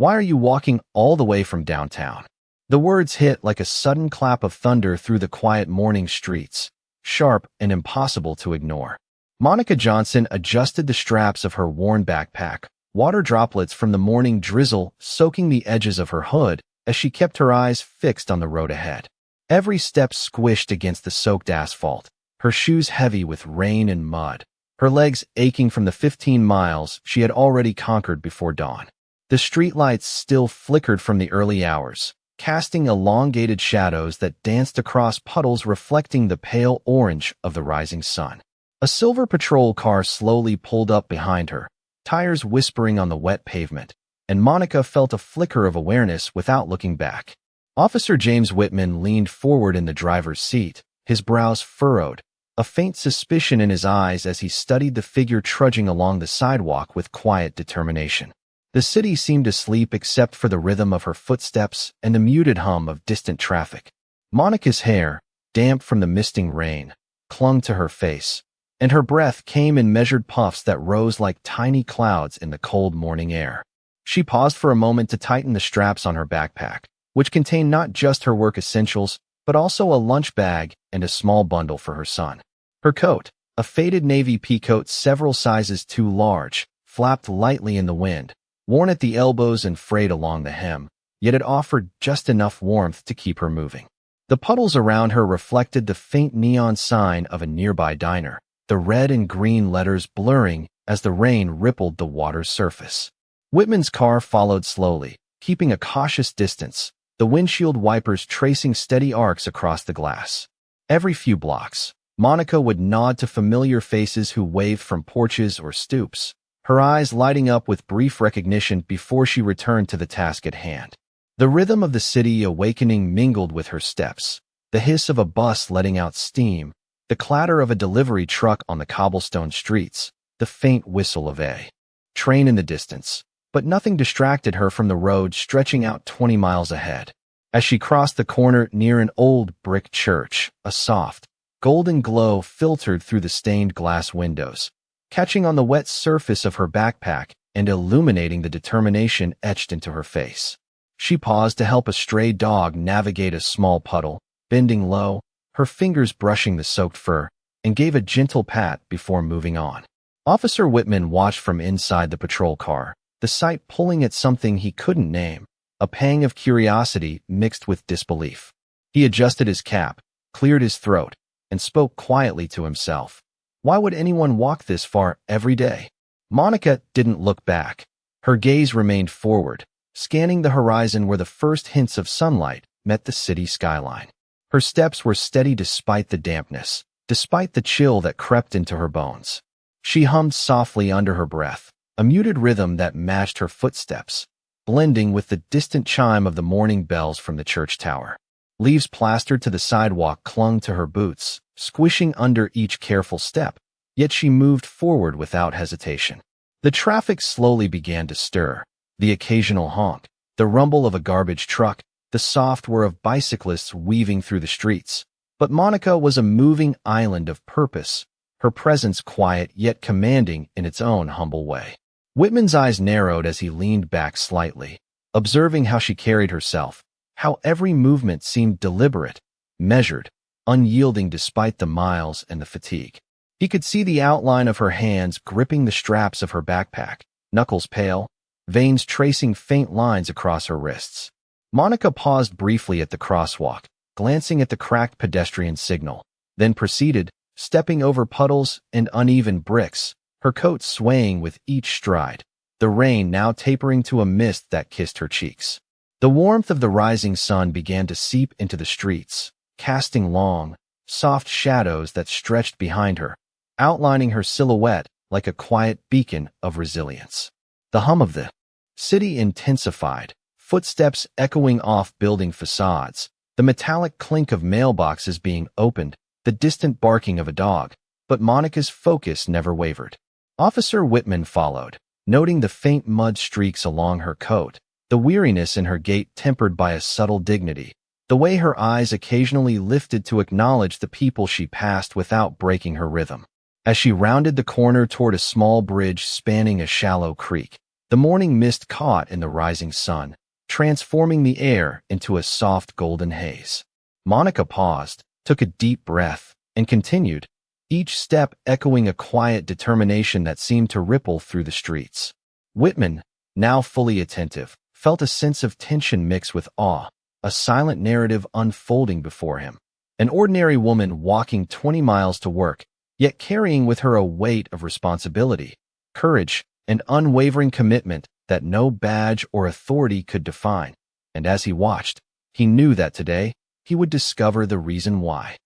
Why are you walking all the way from downtown?" The words hit like a sudden clap of thunder through the quiet morning streets, sharp and impossible to ignore. Monica Johnson adjusted the straps of her worn backpack, water droplets from the morning drizzle soaking the edges of her hood as she kept her eyes fixed on the road ahead. Every step squished against the soaked asphalt, her shoes heavy with rain and mud, her legs aching from the 15 miles she had already conquered before dawn. The streetlights still flickered from the early hours, casting elongated shadows that danced across puddles reflecting the pale orange of the rising sun. A silver patrol car slowly pulled up behind her, tires whispering on the wet pavement, and Monica felt a flicker of awareness without looking back. Officer James Whitman leaned forward in the driver's seat, his brows furrowed, a faint suspicion in his eyes as he studied the figure trudging along the sidewalk with quiet determination. The city seemed asleep except for the rhythm of her footsteps and the muted hum of distant traffic. Monica's hair, damp from the misting rain, clung to her face, and her breath came in measured puffs that rose like tiny clouds in the cold morning air. She paused for a moment to tighten the straps on her backpack, which contained not just her work essentials, but also a lunch bag and a small bundle for her son. Her coat, a faded navy peacoat several sizes too large, flapped lightly in the wind, worn at the elbows and frayed along the hem, yet it offered just enough warmth to keep her moving. The puddles around her reflected the faint neon sign of a nearby diner, the red and green letters blurring as the rain rippled the water's surface. Whitman's car followed slowly, keeping a cautious distance, the windshield wipers tracing steady arcs across the glass. Every few blocks, Monica would nod to familiar faces who waved from porches or stoops, her eyes lighting up with brief recognition before she returned to the task at hand. The rhythm of the city awakening mingled with her steps, the hiss of a bus letting out steam, the clatter of a delivery truck on the cobblestone streets, the faint whistle of a train in the distance. But nothing distracted her from the road stretching out 20 miles ahead. As she crossed the corner near an old brick church, a soft, golden glow filtered through the stained glass windows, catching on the wet surface of her backpack and illuminating the determination etched into her face. She paused to help a stray dog navigate a small puddle, bending low, her fingers brushing the soaked fur, and gave a gentle pat before moving on. Officer Whitman watched from inside the patrol car, the sight pulling at something he couldn't name, a pang of curiosity mixed with disbelief. He adjusted his cap, cleared his throat, and spoke quietly to himself. Why would anyone walk this far every day? Monica didn't look back. Her gaze remained forward, scanning the horizon where the first hints of sunlight met the city skyline. Her steps were steady despite the dampness, despite the chill that crept into her bones. She hummed softly under her breath, a muted rhythm that matched her footsteps, blending with the distant chime of the morning bells from the church tower. Leaves plastered to the sidewalk clung to her boots, squishing under each careful step, yet she moved forward without hesitation. The traffic slowly began to stir, the occasional honk, the rumble of a garbage truck, the soft whir of bicyclists weaving through the streets. But Monica was a moving island of purpose, her presence quiet yet commanding in its own humble way. Whitman's eyes narrowed as he leaned back slightly, observing how she carried herself, how every movement seemed deliberate, measured, unyielding despite the miles and the fatigue. He could see the outline of her hands gripping the straps of her backpack, knuckles pale, veins tracing faint lines across her wrists. Monica paused briefly at the crosswalk, glancing at the cracked pedestrian signal, then proceeded, stepping over puddles and uneven bricks, her coat swaying with each stride, the rain now tapering to a mist that kissed her cheeks. The warmth of the rising sun began to seep into the streets, casting long, soft shadows that stretched behind her, outlining her silhouette like a quiet beacon of resilience. The hum of the city intensified, footsteps echoing off building facades, the metallic clink of mailboxes being opened, the distant barking of a dog, but Monica's focus never wavered. Officer Whitman followed, noting the faint mud streaks along her coat, the weariness in her gait tempered by a subtle dignity, the way her eyes occasionally lifted to acknowledge the people she passed without breaking her rhythm. As she rounded the corner toward a small bridge spanning a shallow creek, The morning mist caught in the rising sun, transforming the air into a soft golden haze. Monica paused, took a deep breath, and continued, each step echoing a quiet determination that seemed to ripple through the streets. Whitman, now fully attentive, felt a sense of tension mixed with awe, a silent narrative unfolding before him. An ordinary woman walking 20 miles to work, yet carrying with her a weight of responsibility, courage, and unwavering commitment that no badge or authority could define. And as he watched, he knew that today, he would discover the reason why.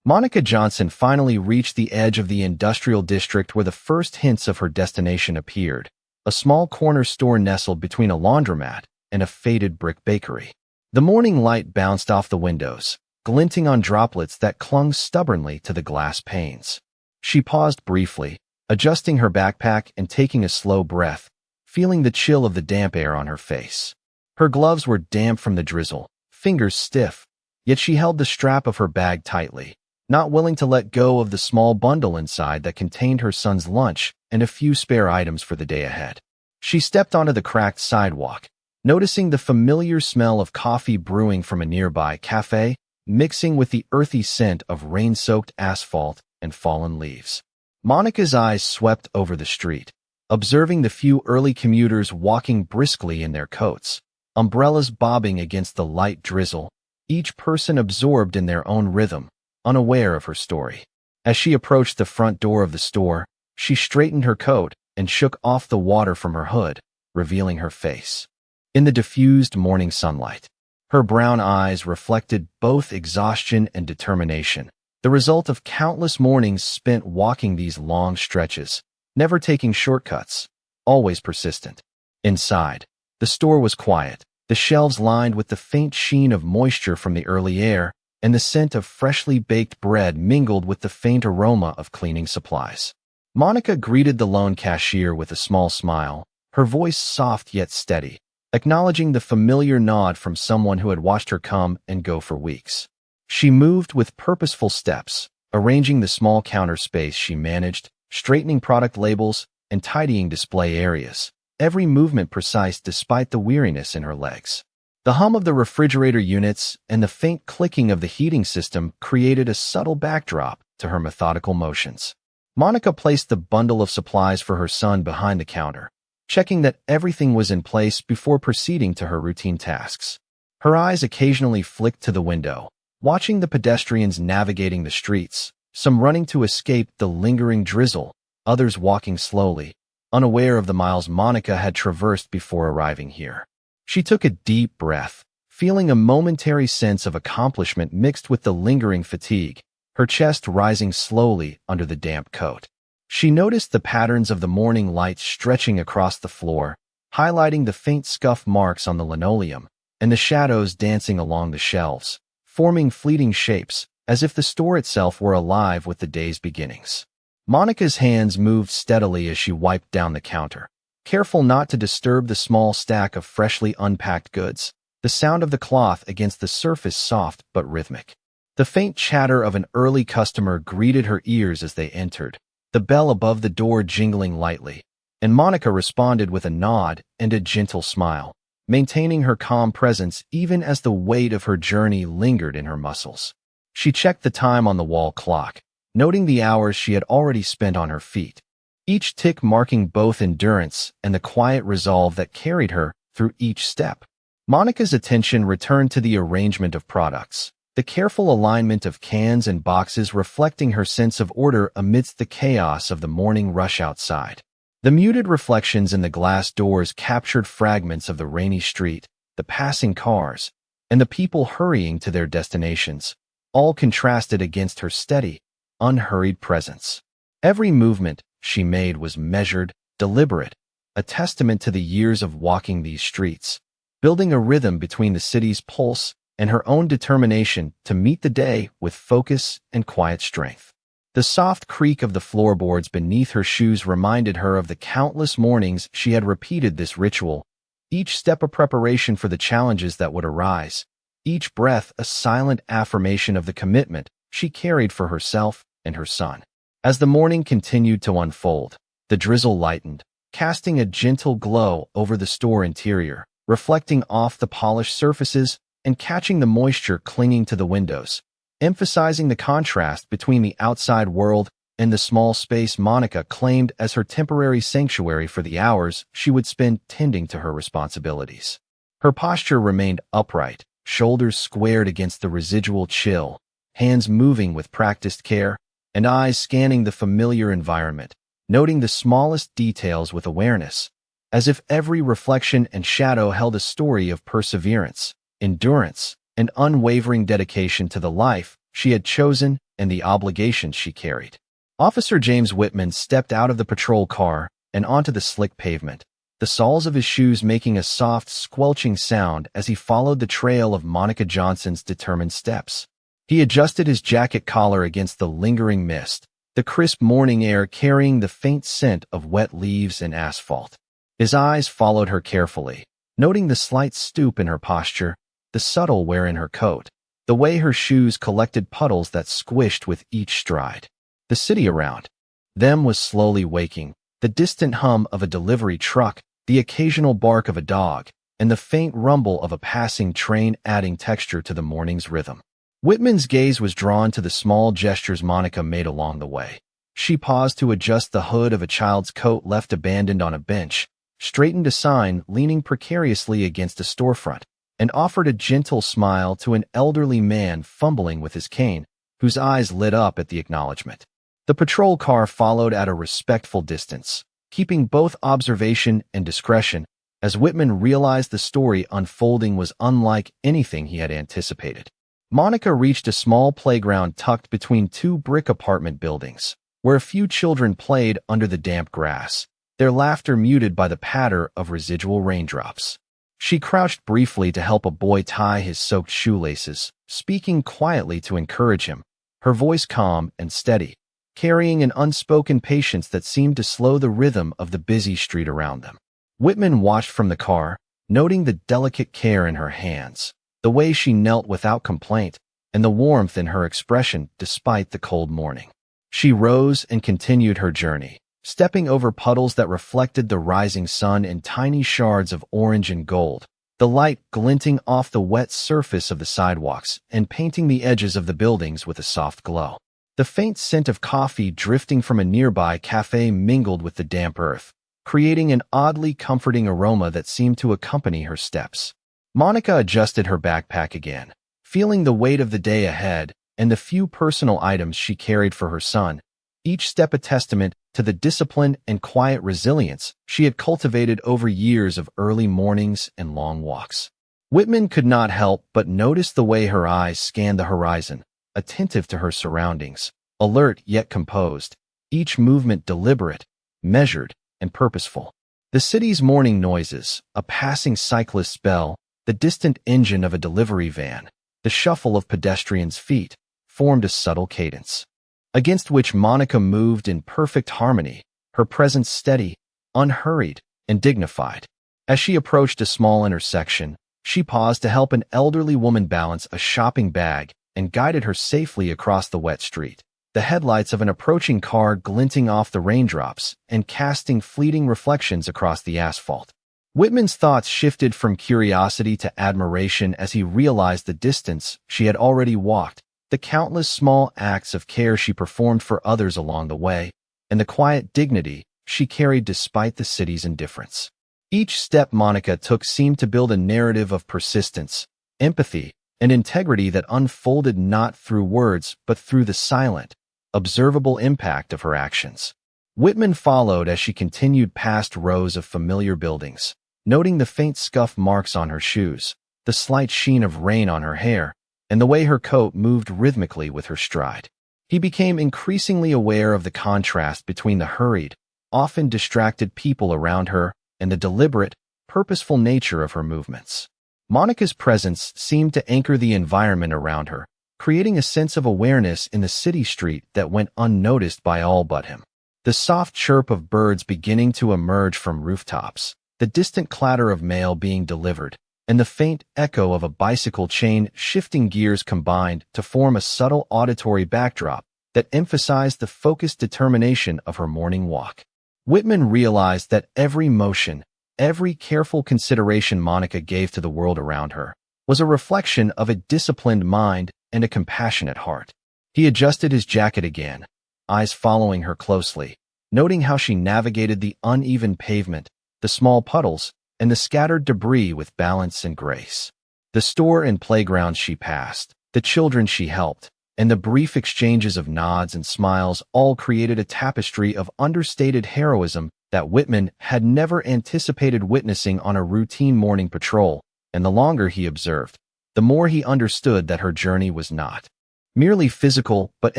Monica Johnson finally reached the edge of the industrial district where the first hints of her destination appeared, a small corner store nestled between a laundromat and a faded brick bakery. The morning light bounced off the windows, glinting on droplets that clung stubbornly to the glass panes. She paused briefly, adjusting her backpack and taking a slow breath, feeling the chill of the damp air on her face. Her gloves were damp from the drizzle, fingers stiff, yet she held the strap of her bag tightly, not willing to let go of the small bundle inside that contained her son's lunch and a few spare items for the day ahead. She stepped onto the cracked sidewalk, noticing the familiar smell of coffee brewing from a nearby cafe, mixing with the earthy scent of rain-soaked asphalt and fallen leaves. Monica's eyes swept over the street, observing the few early commuters walking briskly in their coats, umbrellas bobbing against the light drizzle, each person absorbed in their own rhythm, unaware of her story. As she approached the front door of the store, she straightened her coat and shook off the water from her hood, revealing her face. In the diffused morning sunlight, her brown eyes reflected both exhaustion and determination, the result of countless mornings spent walking these long stretches, never taking shortcuts, always persistent. Inside, the store was quiet, the shelves lined with the faint sheen of moisture from the early air, and the scent of freshly baked bread mingled with the faint aroma of cleaning supplies. Monica greeted the lone cashier with a small smile, her voice soft yet steady, acknowledging the familiar nod from someone who had watched her come and go for weeks. She moved with purposeful steps, arranging the small counter space she managed, straightening product labels, and tidying display areas, every movement precise despite the weariness in her legs. The hum of the refrigerator units and the faint clicking of the heating system created a subtle backdrop to her methodical motions. Monica placed the bundle of supplies for her son behind the counter, checking that everything was in place before proceeding to her routine tasks. Her eyes occasionally flicked to the window, watching the pedestrians navigating the streets, some running to escape the lingering drizzle, others walking slowly, unaware of the miles Monica had traversed before arriving here. She took a deep breath, feeling a momentary sense of accomplishment mixed with the lingering fatigue, her chest rising slowly under the damp coat. She noticed the patterns of the morning light stretching across the floor, highlighting the faint scuff marks on the linoleum, and the shadows dancing along the shelves, forming fleeting shapes, as if the store itself were alive with the day's beginnings. Monica's hands moved steadily as she wiped down the counter, careful not to disturb the small stack of freshly unpacked goods, the sound of the cloth against the surface soft but rhythmic. The faint chatter of an early customer greeted her ears as they entered, the bell above the door jingling lightly, and Monica responded with a nod and a gentle smile, maintaining her calm presence even as the weight of her journey lingered in her muscles. She checked the time on the wall clock, noting the hours she had already spent on her feet, each tick marking both endurance and the quiet resolve that carried her through each step. Monica's attention returned to the arrangement of products, the careful alignment of cans and boxes reflecting her sense of order amidst the chaos of the morning rush outside. The muted reflections in the glass doors captured fragments of the rainy street, the passing cars, and the people hurrying to their destinations, all contrasted against her steady, unhurried presence. Every movement she made was measured, deliberate, a testament to the years of walking these streets, building a rhythm between the city's pulse and her own determination to meet the day with focus and quiet strength. The soft creak of the floorboards beneath her shoes reminded her of the countless mornings she had repeated this ritual, each step a preparation for the challenges that would arise, each breath a silent affirmation of the commitment she carried for herself and her son. As the morning continued to unfold, the drizzle lightened, casting a gentle glow over the store interior, reflecting off the polished surfaces and catching the moisture clinging to the windows, emphasizing the contrast between the outside world and the small space Monica claimed as her temporary sanctuary for the hours she would spend tending to her responsibilities. Her posture remained upright, shoulders squared against the residual chill, hands moving with practiced care, and eyes scanning the familiar environment, noting the smallest details with awareness, as if every reflection and shadow held a story of perseverance, endurance, and unwavering dedication to the life she had chosen and the obligations she carried. Officer James Whitman stepped out of the patrol car and onto the slick pavement, the soles of his shoes making a soft, squelching sound as he followed the trail of Monica Johnson's determined steps. He adjusted his jacket collar against the lingering mist, the crisp morning air carrying the faint scent of wet leaves and asphalt. His eyes followed her carefully, noting the slight stoop in her posture, the subtle wear in her coat, the way her shoes collected puddles that squished with each stride. The city around them was slowly waking, the distant hum of a delivery truck, the occasional bark of a dog, and the faint rumble of a passing train adding texture to the morning's rhythm. Whitman's gaze was drawn to the small gestures Monica made along the way. She paused to adjust the hood of a child's coat left abandoned on a bench, straightened a sign leaning precariously against a storefront, and offered a gentle smile to an elderly man fumbling with his cane, whose eyes lit up at the acknowledgement. The patrol car followed at a respectful distance, keeping both observation and discretion, as Whitman realized the story unfolding was unlike anything he had anticipated. Monica reached a small playground tucked between two brick apartment buildings, where a few children played under the damp grass, their laughter muted by the patter of residual raindrops. She crouched briefly to help a boy tie his soaked shoelaces, speaking quietly to encourage him, her voice calm and steady, carrying an unspoken patience that seemed to slow the rhythm of the busy street around them. Whitman watched from the car, noting the delicate care in her hands, the way she knelt without complaint, and the warmth in her expression despite the cold morning. She rose and continued her journey, stepping over puddles that reflected the rising sun in tiny shards of orange and gold, the light glinting off the wet surface of the sidewalks and painting the edges of the buildings with a soft glow. The faint scent of coffee drifting from a nearby cafe mingled with the damp earth, creating an oddly comforting aroma that seemed to accompany her steps. Monica adjusted her backpack again, feeling the weight of the day ahead and the few personal items she carried for her son, each step a testament to the discipline and quiet resilience she had cultivated over years of early mornings and long walks. Whitman could not help but notice the way her eyes scanned the horizon, attentive to her surroundings, alert yet composed, each movement deliberate, measured, and purposeful. The city's morning noises, a passing cyclist's bell, the distant engine of a delivery van, the shuffle of pedestrians' feet, formed a subtle cadence, against which Monica moved in perfect harmony, her presence steady, unhurried, and dignified. As she approached a small intersection, she paused to help an elderly woman balance a shopping bag and guided her safely across the wet street, the headlights of an approaching car glinting off the raindrops and casting fleeting reflections across the asphalt. Whitman's thoughts shifted from curiosity to admiration as he realized the distance she had already walked, the countless small acts of care she performed for others along the way, and the quiet dignity she carried despite the city's indifference. Each step Monica took seemed to build a narrative of persistence, empathy, and integrity that unfolded not through words but through the silent, observable impact of her actions. Whitman followed as she continued past rows of familiar buildings, noting the faint scuff marks on her shoes, the slight sheen of rain on her hair, and the way her coat moved rhythmically with her stride. He became increasingly aware of the contrast between the hurried, often distracted people around her and the deliberate, purposeful nature of her movements. Monica's presence seemed to anchor the environment around her, creating a sense of awareness in the city street that went unnoticed by all but him. The soft chirp of birds beginning to emerge from rooftops, the distant clatter of mail being delivered, and the faint echo of a bicycle chain shifting gears combined to form a subtle auditory backdrop that emphasized the focused determination of her morning walk. Whitman realized that every motion, every careful consideration Monica gave to the world around her, was a reflection of a disciplined mind and a compassionate heart. He adjusted his jacket again, eyes following her closely, noting how she navigated the uneven pavement, the small puddles, and the scattered debris with balance and grace. The store and playground she passed, the children she helped, and the brief exchanges of nods and smiles all created a tapestry of understated heroism that Whitman had never anticipated witnessing on a routine morning patrol, and the longer he observed, the more he understood that her journey was not merely physical but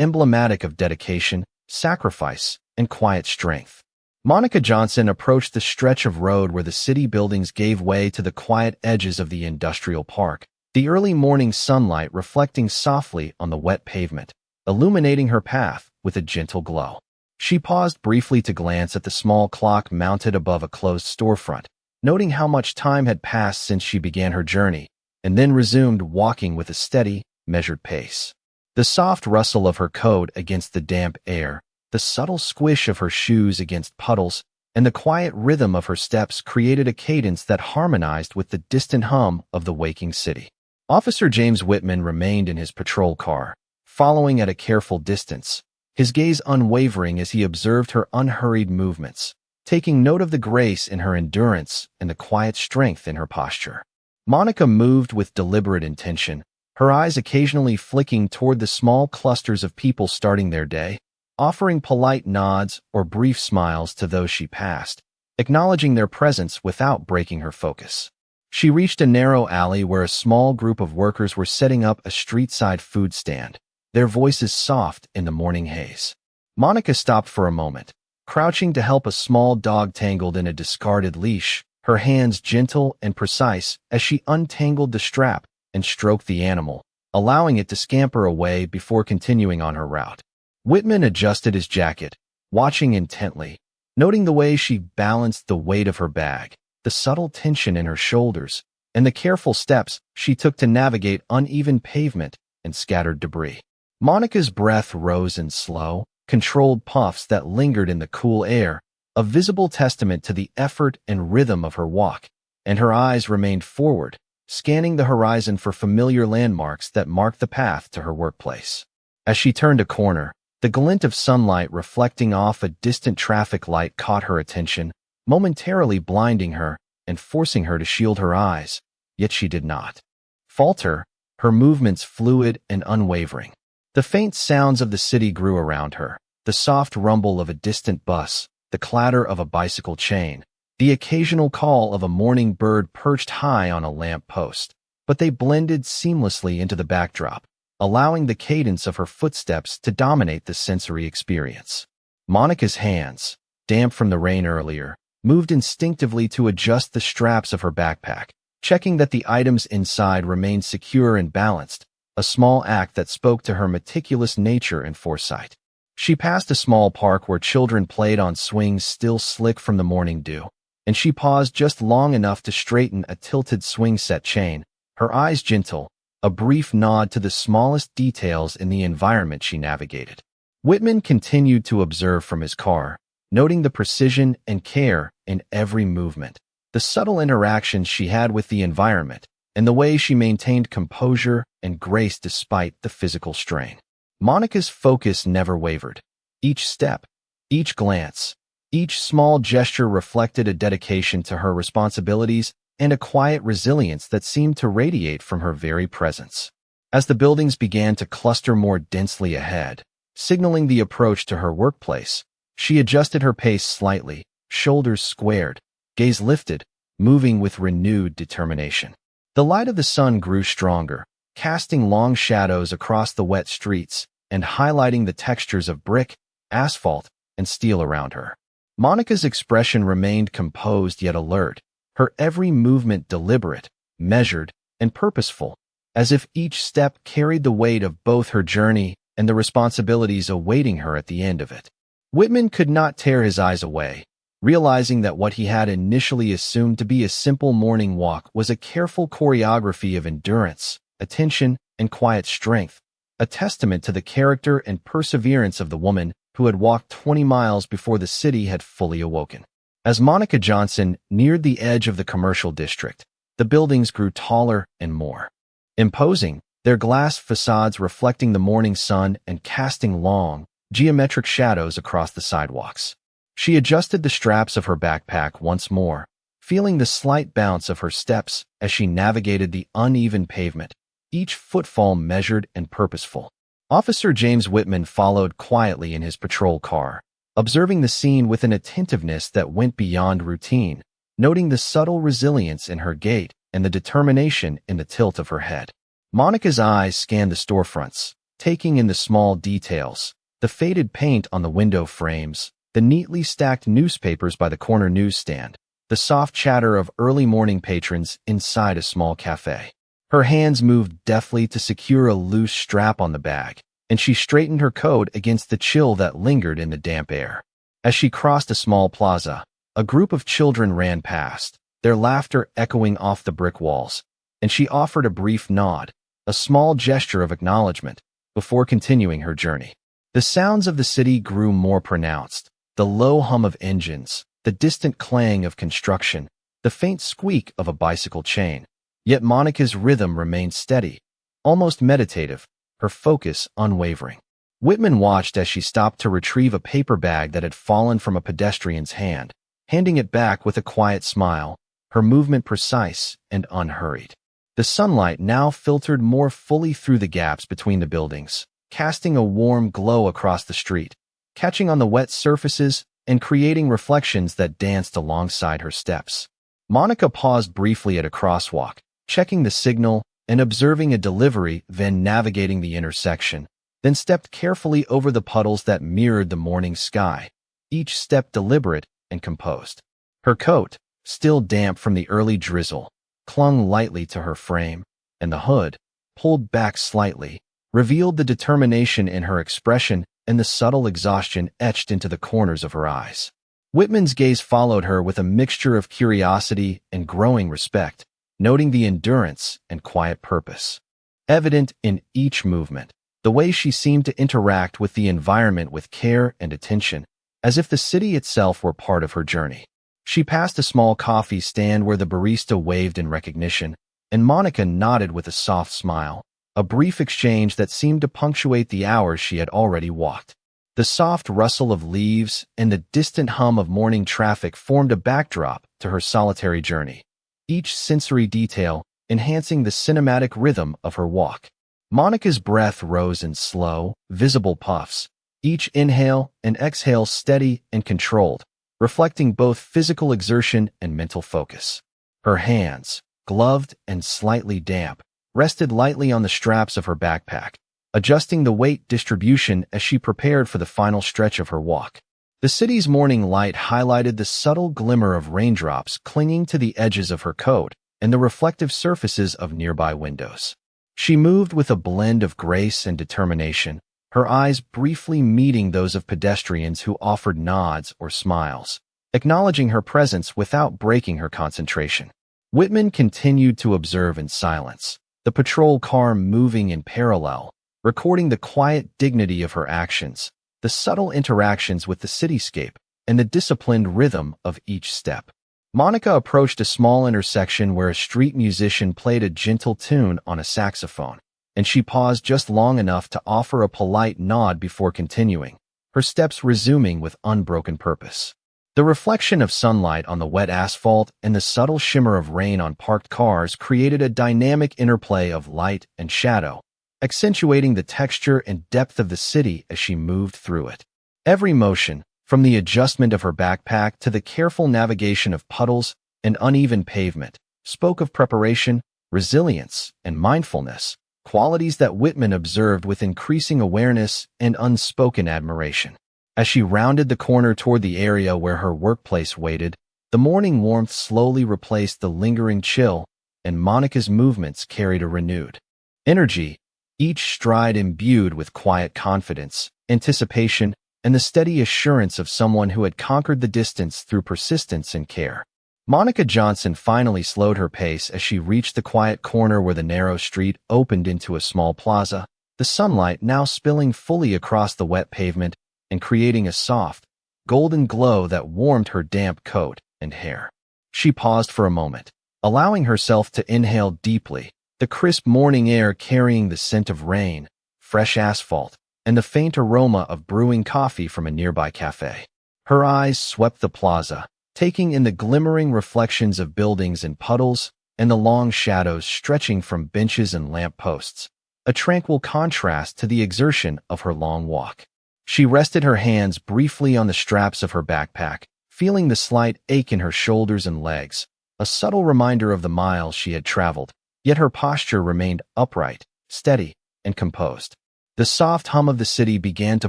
emblematic of dedication, sacrifice, and quiet strength. Monica Johnson approached the stretch of road where the city buildings gave way to the quiet edges of the industrial park, the early morning sunlight reflecting softly on the wet pavement, illuminating her path with a gentle glow. She paused briefly to glance at the small clock mounted above a closed storefront, noting how much time had passed since she began her journey, and then resumed walking with a steady, measured pace. The soft rustle of her coat against the damp air, the subtle squish of her shoes against puddles, and the quiet rhythm of her steps created a cadence that harmonized with the distant hum of the waking city. Officer James Whitman remained in his patrol car, following at a careful distance, his gaze unwavering as he observed her unhurried movements, taking note of the grace in her endurance and the quiet strength in her posture. Monica moved with deliberate intention, her eyes occasionally flicking toward the small clusters of people starting their day, offering polite nods or brief smiles to those she passed, acknowledging their presence without breaking her focus. She reached a narrow alley where a small group of workers were setting up a street-side food stand, their voices soft in the morning haze. Monica stopped for a moment, crouching to help a small dog tangled in a discarded leash, her hands gentle and precise as she untangled the strap and stroked the animal, allowing it to scamper away before continuing on her route. Whitman adjusted his jacket, watching intently, noting the way she balanced the weight of her bag, the subtle tension in her shoulders, and the careful steps she took to navigate uneven pavement and scattered debris. Monica's breath rose in slow, controlled puffs that lingered in the cool air, a visible testament to the effort and rhythm of her walk, and her eyes remained forward, scanning the horizon for familiar landmarks that marked the path to her workplace. As she turned a corner, the glint of sunlight reflecting off a distant traffic light caught her attention, momentarily blinding her and forcing her to shield her eyes, yet she did not falter, her movements fluid and unwavering. The faint sounds of the city grew around her, the soft rumble of a distant bus, the clatter of a bicycle chain, the occasional call of a morning bird perched high on a lamp post, but they blended seamlessly into the backdrop, allowing the cadence of her footsteps to dominate the sensory experience. Monica's hands, damp from the rain earlier, moved instinctively to adjust the straps of her backpack, checking that the items inside remained secure and balanced, a small act that spoke to her meticulous nature and foresight. She passed a small park where children played on swings still slick from the morning dew, and she paused just long enough to straighten a tilted swing set chain, her eyes gentle, a brief nod to the smallest details in the environment she navigated. Whitman continued to observe from his car, noting the precision and care in every movement, the subtle interactions she had with the environment, and the way she maintained composure and grace despite the physical strain. Monica's focus never wavered. Each step, each glance, each small gesture reflected a dedication to her responsibilities and a quiet resilience that seemed to radiate from her very presence. As the buildings began to cluster more densely ahead, signaling the approach to her workplace, she adjusted her pace slightly, shoulders squared, gaze lifted, moving with renewed determination. The light of the sun grew stronger, casting long shadows across the wet streets and highlighting the textures of brick, asphalt, and steel around her. Monica's expression remained composed yet alert, her every movement deliberate, measured, and purposeful, as if each step carried the weight of both her journey and the responsibilities awaiting her at the end of it. Whitman could not tear his eyes away, realizing that what he had initially assumed to be a simple morning walk was a careful choreography of endurance, attention, and quiet strength, a testament to the character and perseverance of the woman who had walked 20 miles before the city had fully awoken. As Monica Johnson neared the edge of the commercial district, the buildings grew taller and more imposing, their glass facades reflecting the morning sun and casting long, geometric shadows across the sidewalks. She adjusted the straps of her backpack once more, feeling the slight bounce of her steps as she navigated the uneven pavement, each footfall measured and purposeful. Officer James Whitman followed quietly in his patrol car, observing the scene with an attentiveness that went beyond routine, noting the subtle resilience in her gait and the determination in the tilt of her head. Monica's eyes scanned the storefronts, taking in the small details, the faded paint on the window frames, the neatly stacked newspapers by the corner newsstand, the soft chatter of early morning patrons inside a small cafe. Her hands moved deftly to secure a loose strap on the bag, and she straightened her coat against the chill that lingered in the damp air. As she crossed a small plaza, a group of children ran past, their laughter echoing off the brick walls, and she offered a brief nod, a small gesture of acknowledgement, before continuing her journey. The sounds of the city grew more pronounced, the low hum of engines, the distant clang of construction, the faint squeak of a bicycle chain. Yet Monica's rhythm remained steady, almost meditative, her focus unwavering. Whitman watched as she stopped to retrieve a paper bag that had fallen from a pedestrian's hand, handing it back with a quiet smile, her movement precise and unhurried. The sunlight now filtered more fully through the gaps between the buildings, casting a warm glow across the street, catching on the wet surfaces and creating reflections that danced alongside her steps. Monica paused briefly at a crosswalk, checking the signal and observing a delivery van navigating the intersection, then stepped carefully over the puddles that mirrored the morning sky, each step deliberate and composed. Her coat, still damp from the early drizzle, clung lightly to her frame, and the hood, pulled back slightly, revealed the determination in her expression and the subtle exhaustion etched into the corners of her eyes. Whitman's gaze followed her with a mixture of curiosity and growing respect, noting the endurance and quiet purpose evident in each movement, the way she seemed to interact with the environment with care and attention, as if the city itself were part of her journey. She passed a small coffee stand where the barista waved in recognition, and Monica nodded with a soft smile, a brief exchange that seemed to punctuate the hours she had already walked. The soft rustle of leaves and the distant hum of morning traffic formed a backdrop to her solitary journey, each sensory detail enhancing the cinematic rhythm of her walk. Monica's breath rose in slow, visible puffs, each inhale and exhale steady and controlled, reflecting both physical exertion and mental focus. Her hands, gloved and slightly damp, rested lightly on the straps of her backpack, adjusting the weight distribution as she prepared for the final stretch of her walk. The city's morning light highlighted the subtle glimmer of raindrops clinging to the edges of her coat and the reflective surfaces of nearby windows. She moved with a blend of grace and determination, her eyes briefly meeting those of pedestrians who offered nods or smiles, acknowledging her presence without breaking her concentration. Whitman continued to observe in silence, the patrol car moving in parallel, recording the quiet dignity of her actions, the subtle interactions with the cityscape, and the disciplined rhythm of each step. Monica approached a small intersection where a street musician played a gentle tune on a saxophone, and she paused just long enough to offer a polite nod before continuing, her steps resuming with unbroken purpose. The reflection of sunlight on the wet asphalt and the subtle shimmer of rain on parked cars created a dynamic interplay of light and shadow, accentuating the texture and depth of the city as she moved through it. Every motion, from the adjustment of her backpack to the careful navigation of puddles and uneven pavement, spoke of preparation, resilience, and mindfulness, qualities that Whitman observed with increasing awareness and unspoken admiration. As she rounded the corner toward the area where her workplace waited, the morning warmth slowly replaced the lingering chill, and Monica's movements carried a renewed energy, each stride imbued with quiet confidence, anticipation, and the steady assurance of someone who had conquered the distance through persistence and care. Monica Johnson finally slowed her pace as she reached the quiet corner where the narrow street opened into a small plaza, the sunlight now spilling fully across the wet pavement, and creating a soft, golden glow that warmed her damp coat and hair. She paused for a moment, allowing herself to inhale deeply, the crisp morning air carrying the scent of rain, fresh asphalt, and the faint aroma of brewing coffee from a nearby cafe. Her eyes swept the plaza, taking in the glimmering reflections of buildings and puddles and the long shadows stretching from benches and lamp posts, a tranquil contrast to the exertion of her long walk. She rested her hands briefly on the straps of her backpack, feeling the slight ache in her shoulders and legs, a subtle reminder of the miles she had traveled, yet her posture remained upright, steady, and composed. The soft hum of the city began to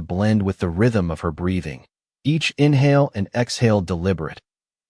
blend with the rhythm of her breathing, each inhale and exhale deliberate,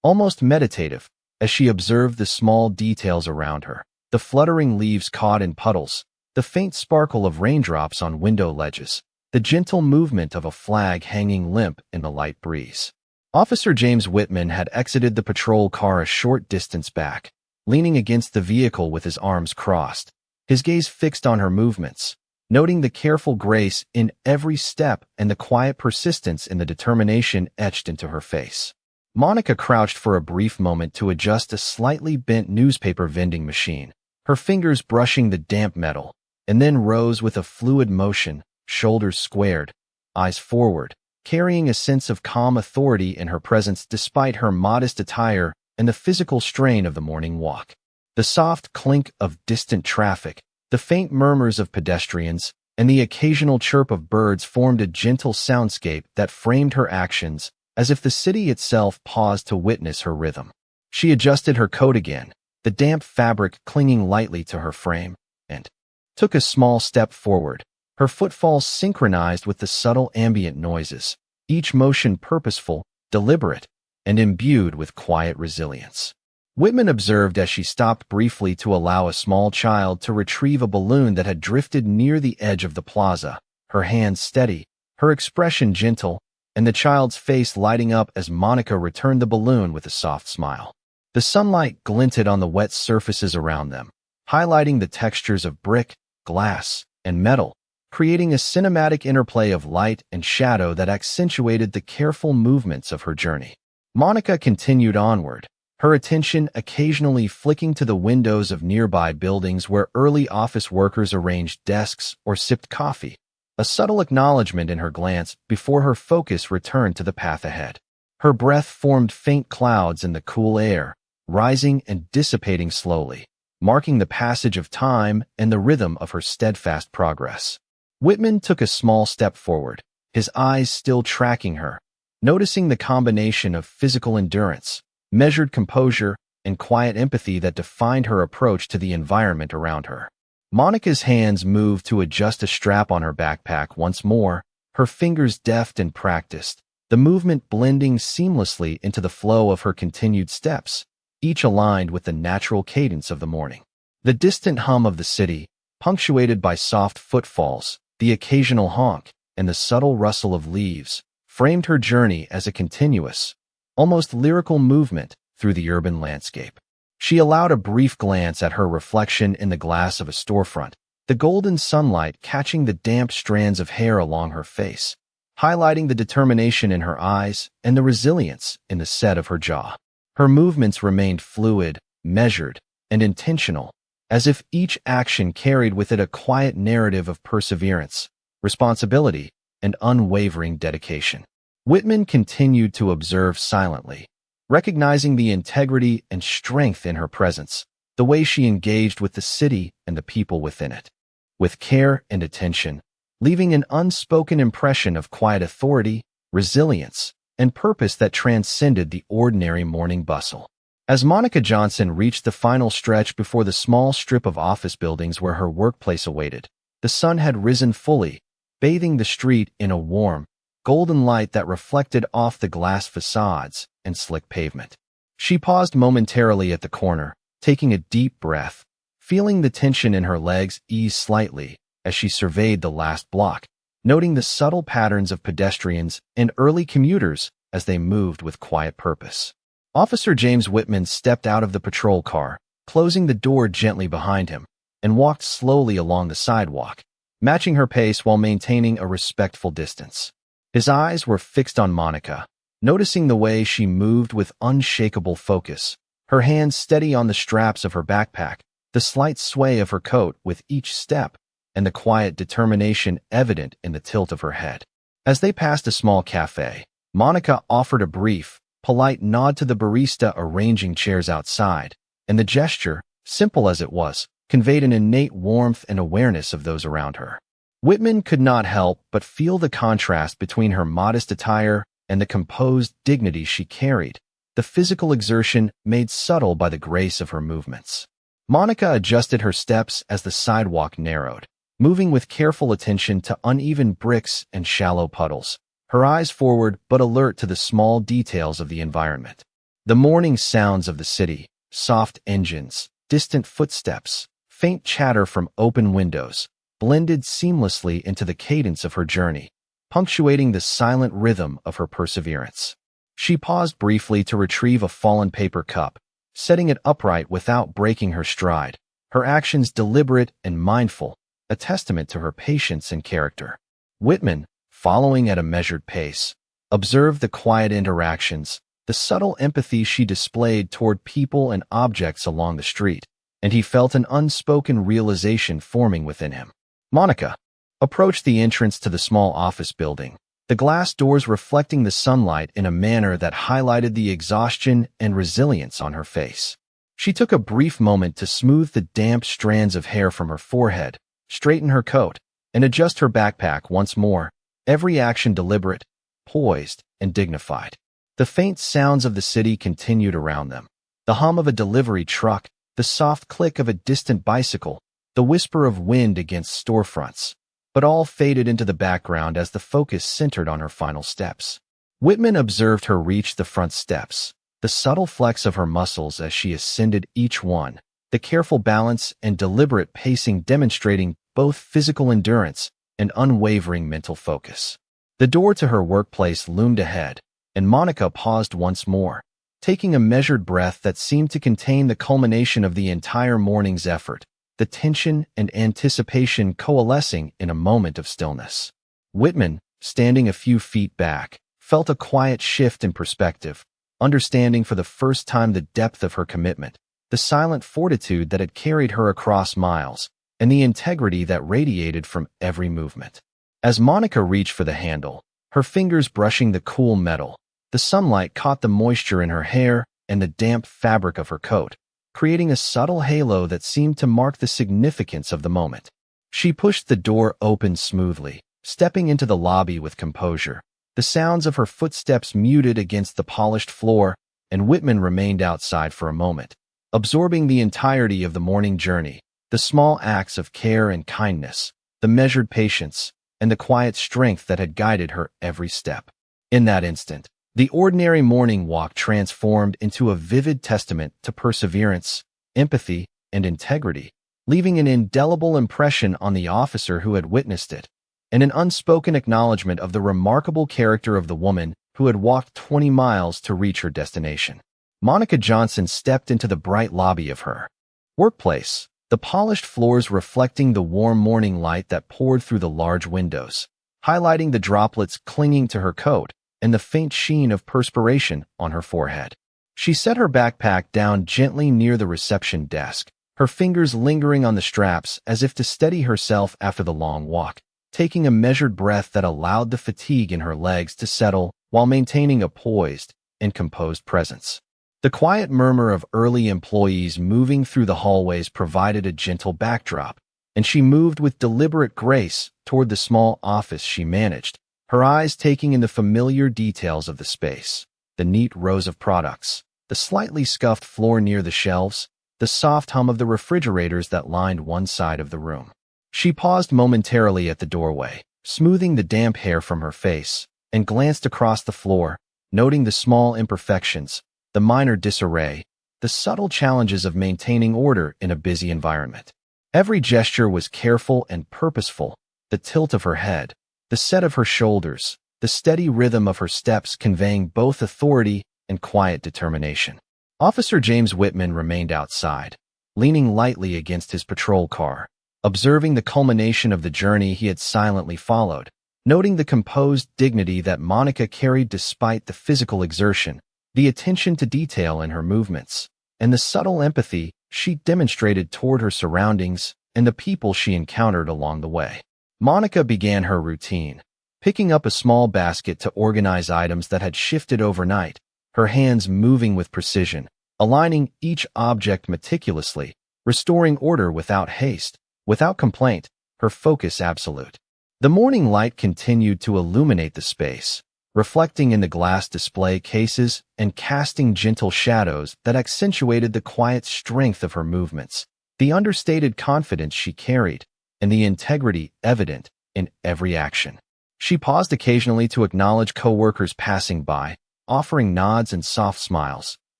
almost meditative, as she observed the small details around her, the fluttering leaves caught in puddles, the faint sparkle of raindrops on window ledges, the gentle movement of a flag hanging limp in the light breeze. Officer James Whitman had exited the patrol car a short distance back, leaning against the vehicle with his arms crossed, his gaze fixed on her movements, noting the careful grace in every step and the quiet persistence in the determination etched into her face. Monica crouched for a brief moment to adjust a slightly bent newspaper vending machine, her fingers brushing the damp metal, and then rose with a fluid motion, shoulders squared, eyes forward, carrying a sense of calm authority in her presence despite her modest attire and the physical strain of the morning walk. The soft clink of distant traffic, the faint murmurs of pedestrians, and the occasional chirp of birds formed a gentle soundscape that framed her actions, as if the city itself paused to witness her rhythm. She adjusted her coat again, the damp fabric clinging lightly to her frame, and took a small step forward, her footfalls synchronized with the subtle ambient noises, each motion purposeful, deliberate, and imbued with quiet resilience. Whitman observed as she stopped briefly to allow a small child to retrieve a balloon that had drifted near the edge of the plaza, her hands steady, her expression gentle, and the child's face lighting up as Monica returned the balloon with a soft smile. The sunlight glinted on the wet surfaces around them, highlighting the textures of brick, glass, and metal, creating a cinematic interplay of light and shadow that accentuated the careful movements of her journey. Monica continued onward, her attention occasionally flicking to the windows of nearby buildings where early office workers arranged desks or sipped coffee, a subtle acknowledgement in her glance before her focus returned to the path ahead. Her breath formed faint clouds in the cool air, rising and dissipating slowly, marking the passage of time and the rhythm of her steadfast progress. Whitman took a small step forward, his eyes still tracking her, noticing the combination of physical endurance, measured composure, and quiet empathy that defined her approach to the environment around her. Monica's hands moved to adjust a strap on her backpack once more, her fingers deft and practiced, the movement blending seamlessly into the flow of her continued steps, each aligned with the natural cadence of the morning. The distant hum of the city, punctuated by soft footfalls, the occasional honk, and the subtle rustle of leaves, framed her journey as a continuous, almost lyrical movement through the urban landscape. She allowed a brief glance at her reflection in the glass of a storefront, the golden sunlight catching the damp strands of hair along her face, highlighting the determination in her eyes and the resilience in the set of her jaw. Her movements remained fluid, measured, and intentional, as if each action carried with it a quiet narrative of perseverance, responsibility, and unwavering dedication. Whitman continued to observe silently, recognizing the integrity and strength in her presence, the way she engaged with the city and the people within it, with care and attention, leaving an unspoken impression of quiet authority, resilience, and purpose that transcended the ordinary morning bustle. As Monica Johnson reached the final stretch before the small strip of office buildings where her workplace awaited, the sun had risen fully, bathing the street in a warm, golden light that reflected off the glass facades and slick pavement. She paused momentarily at the corner, taking a deep breath, feeling the tension in her legs ease slightly as she surveyed the last block, noting the subtle patterns of pedestrians and early commuters as they moved with quiet purpose. Officer James Whitman stepped out of the patrol car, closing the door gently behind him, and walked slowly along the sidewalk, matching her pace while maintaining a respectful distance. His eyes were fixed on Monica, noticing the way she moved with unshakable focus, her hands steady on the straps of her backpack, the slight sway of her coat with each step, and the quiet determination evident in the tilt of her head. As they passed a small cafe, Monica offered a brief, polite nod to the barista arranging chairs outside, and the gesture, simple as it was, conveyed an innate warmth and awareness of those around her. Whitman could not help but feel the contrast between her modest attire and the composed dignity she carried, the physical exertion made subtle by the grace of her movements. Monica adjusted her steps as the sidewalk narrowed, moving with careful attention to uneven bricks and shallow puddles, her eyes forward but alert to the small details of the environment. The morning sounds of the city, soft engines, distant footsteps, faint chatter from open windows, blended seamlessly into the cadence of her journey, punctuating the silent rhythm of her perseverance. She paused briefly to retrieve a fallen paper cup, setting it upright without breaking her stride, her actions deliberate and mindful, a testament to her patience and character. Whitman, following at a measured pace, observed the quiet interactions, the subtle empathy she displayed toward people and objects along the street, and he felt an unspoken realization forming within him. Monica approached the entrance to the small office building, the glass doors reflecting the sunlight in a manner that highlighted the exhaustion and resilience on her face. She took a brief moment to smooth the damp strands of hair from her forehead, straighten her coat, and adjust her backpack once more, every action deliberate, poised, and dignified. The faint sounds of the city continued around them. The hum of a delivery truck, the soft click of a distant bicycle, the whisper of wind against storefronts, but all faded into the background as the focus centered on her final steps. Whitman observed her reach the front steps, the subtle flex of her muscles as she ascended each one, the careful balance and deliberate pacing demonstrating both physical endurance and unwavering mental focus. The door to her workplace loomed ahead, and Monica paused once more, taking a measured breath that seemed to contain the culmination of the entire morning's effort, the tension and anticipation coalescing in a moment of stillness. Whitman, standing a few feet back, felt a quiet shift in perspective, understanding for the first time the depth of her commitment, the silent fortitude that had carried her across miles, and the integrity that radiated from every movement. As Monica reached for the handle, her fingers brushing the cool metal, the sunlight caught the moisture in her hair and the damp fabric of her coat, creating a subtle halo that seemed to mark the significance of the moment. She pushed the door open smoothly, stepping into the lobby with composure, the sounds of her footsteps muted against the polished floor, and Whitman remained outside for a moment, absorbing the entirety of the morning journey, the small acts of care and kindness, the measured patience, and the quiet strength that had guided her every step. In that instant, the ordinary morning walk transformed into a vivid testament to perseverance, empathy, and integrity, leaving an indelible impression on the officer who had witnessed it, and an unspoken acknowledgement of the remarkable character of the woman who had walked 20 miles to reach her destination. Monica Johnson stepped into the bright lobby of her workplace, the polished floors reflecting the warm morning light that poured through the large windows, highlighting the droplets clinging to her coat and the faint sheen of perspiration on her forehead. She set her backpack down gently near the reception desk, her fingers lingering on the straps as if to steady herself after the long walk, taking a measured breath that allowed the fatigue in her legs to settle while maintaining a poised and composed presence. The quiet murmur of early employees moving through the hallways provided a gentle backdrop, and she moved with deliberate grace toward the small office she managed, her eyes taking in the familiar details of the space, the neat rows of products, the slightly scuffed floor near the shelves, the soft hum of the refrigerators that lined one side of the room. She paused momentarily at the doorway, smoothing the damp hair from her face, and glanced across the floor, noting the small imperfections, the minor disarray, the subtle challenges of maintaining order in a busy environment. Every gesture was careful and purposeful, the tilt of her head, the set of her shoulders, the steady rhythm of her steps conveying both authority and quiet determination. Officer James Whitman remained outside, leaning lightly against his patrol car, observing the culmination of the journey he had silently followed, Noting the composed dignity that Monica carried despite the physical exertion, the attention to detail in her movements, and the subtle empathy she demonstrated toward her surroundings and the people she encountered along the way. Monica began her routine, picking up a small basket to organize items that had shifted overnight, her hands moving with precision, aligning each object meticulously, restoring order without haste, without complaint, her focus absolute. The morning light continued to illuminate the space, reflecting in the glass display cases and casting gentle shadows that accentuated the quiet strength of her movements, the understated confidence she carried, and the integrity evident in every action. She paused occasionally to acknowledge coworkers passing by, offering nods and soft smiles,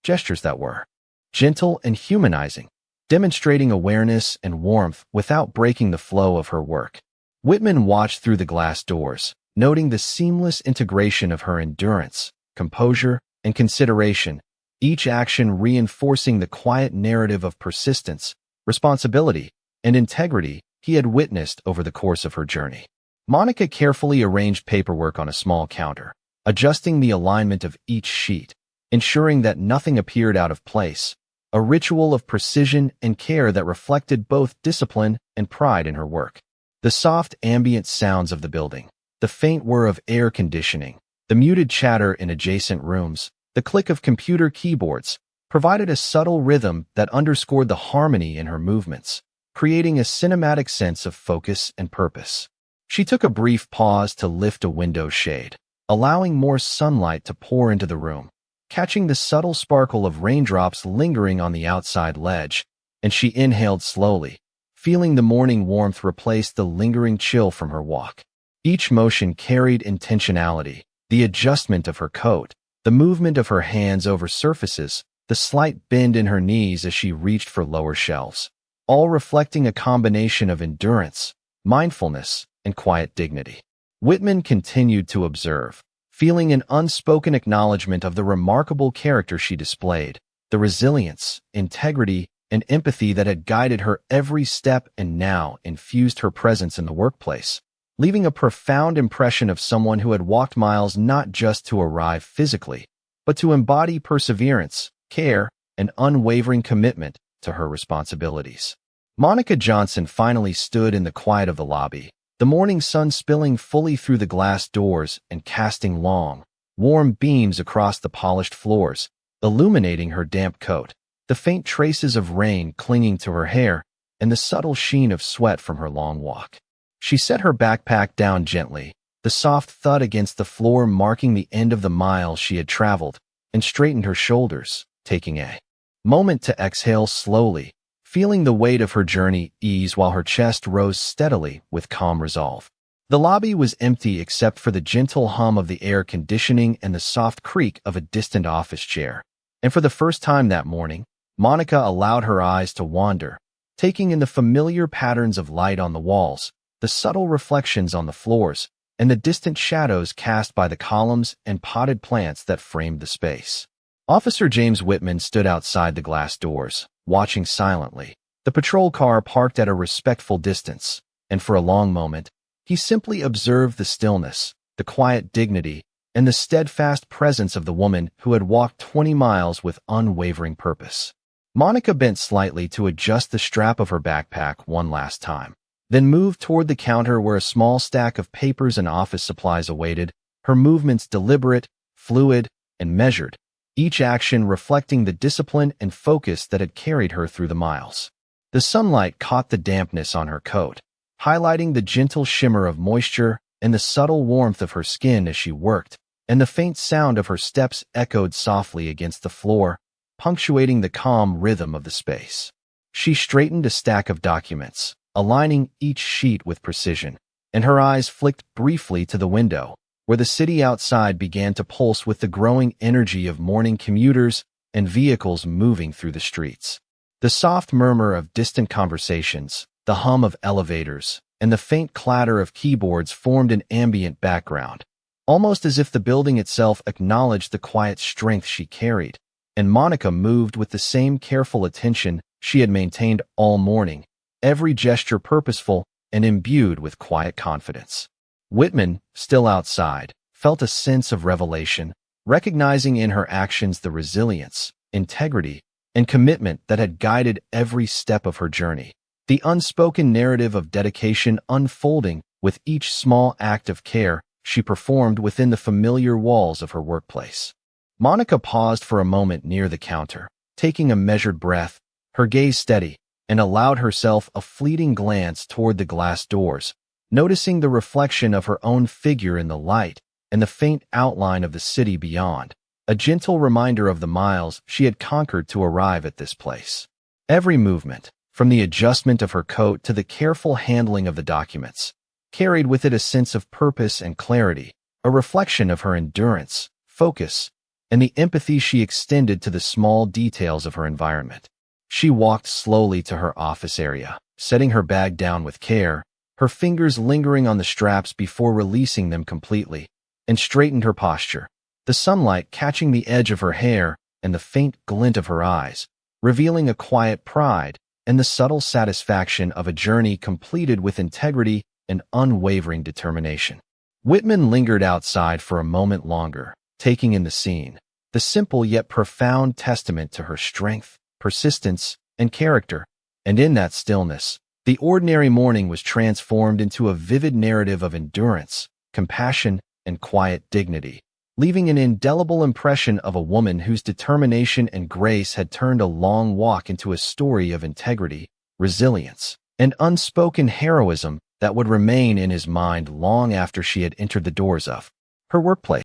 gestures that were gentle and humanizing, demonstrating awareness and warmth without breaking the flow of her work. Whitman watched through the glass doors, noting the seamless integration of her endurance, composure, and consideration, each action reinforcing the quiet narrative of persistence, responsibility, and integrity he had witnessed over the course of her journey. Monica carefully arranged paperwork on a small counter, adjusting the alignment of each sheet, ensuring that nothing appeared out of place, a ritual of precision and care that reflected both discipline and pride in her work. The soft ambient sounds of the building, the faint whir of air conditioning, the muted chatter in adjacent rooms, the click of computer keyboards, provided a subtle rhythm that underscored the harmony in her movements, creating a cinematic sense of focus and purpose. She took a brief pause to lift a window shade, allowing more sunlight to pour into the room, catching the subtle sparkle of raindrops lingering on the outside ledge, and she inhaled slowly, feeling the morning warmth replace the lingering chill from her walk. Each motion carried intentionality, the adjustment of her coat, the movement of her hands over surfaces, the slight bend in her knees as she reached for lower shelves, all reflecting a combination of endurance, mindfulness, and quiet dignity. Whitman continued to observe, feeling an unspoken acknowledgement of the remarkable character she displayed, the resilience, integrity, and empathy that had guided her every step and now infused her presence in the workplace, leaving a profound impression of someone who had walked miles not just to arrive physically, but to embody perseverance, care, and unwavering commitment to her responsibilities. Monica Johnson finally stood in the quiet of the lobby, the morning sun spilling fully through the glass doors and casting long, warm beams across the polished floors, illuminating her damp coat, the faint traces of rain clinging to her hair, and the subtle sheen of sweat from her long walk. She set her backpack down gently, the soft thud against the floor marking the end of the mile she had traveled, and straightened her shoulders, taking a moment to exhale slowly, feeling the weight of her journey ease while her chest rose steadily with calm resolve. The lobby was empty except for the gentle hum of the air conditioning and the soft creak of a distant office chair. And for the first time that morning, Monica allowed her eyes to wander, taking in the familiar patterns of light on the walls, the subtle reflections on the floors, and the distant shadows cast by the columns and potted plants that framed the space. Officer James Whitman stood outside the glass doors, watching silently, the patrol car parked at a respectful distance, and for a long moment, he simply observed the stillness, the quiet dignity, and the steadfast presence of the woman who had walked 20 miles with unwavering purpose. Monica bent slightly to adjust the strap of her backpack one last time, then moved toward the counter where a small stack of papers and office supplies awaited, her movements deliberate, fluid, and measured, each action reflecting the discipline and focus that had carried her through the miles. The sunlight caught the dampness on her coat, highlighting the gentle shimmer of moisture and the subtle warmth of her skin as she worked, and the faint sound of her steps echoed softly against the floor, punctuating the calm rhythm of the space. She straightened a stack of documents, aligning each sheet with precision, and her eyes flicked briefly to the window, where the city outside began to pulse with the growing energy of morning commuters and vehicles moving through the streets. The soft murmur of distant conversations, the hum of elevators, and the faint clatter of keyboards formed an ambient background, almost as if the building itself acknowledged the quiet strength she carried, and Monica moved with the same careful attention she had maintained all morning, every gesture purposeful and imbued with quiet confidence. Whitman, still outside, felt a sense of revelation, recognizing in her actions the resilience, integrity, and commitment that had guided every step of her journey. The unspoken narrative of dedication unfolding with each small act of care she performed within the familiar walls of her workplace. Monica paused for a moment near the counter, taking a measured breath, her gaze steady, and allowed herself a fleeting glance toward the glass doors, noticing the reflection of her own figure in the light and the faint outline of the city beyond, a gentle reminder of the miles she had conquered to arrive at this place. Every movement, from the adjustment of her coat to the careful handling of the documents, carried with it a sense of purpose and clarity, a reflection of her endurance, focus, and the empathy she extended to the small details of her environment. She walked slowly to her office area, setting her bag down with care, her fingers lingering on the straps before releasing them completely, and straightened her posture, the sunlight catching the edge of her hair and the faint glint of her eyes, revealing a quiet pride and the subtle satisfaction of a journey completed with integrity and unwavering determination. Whitman lingered outside for a moment longer, taking in the scene, the simple yet profound testament to her strength, persistence, and character, and in that stillness, the ordinary morning was transformed into a vivid narrative of endurance, compassion, and quiet dignity, leaving an indelible impression of a woman whose determination and grace had turned a long walk into a story of integrity, resilience, and unspoken heroism that would remain in his mind long after she had entered the doors of her workplace.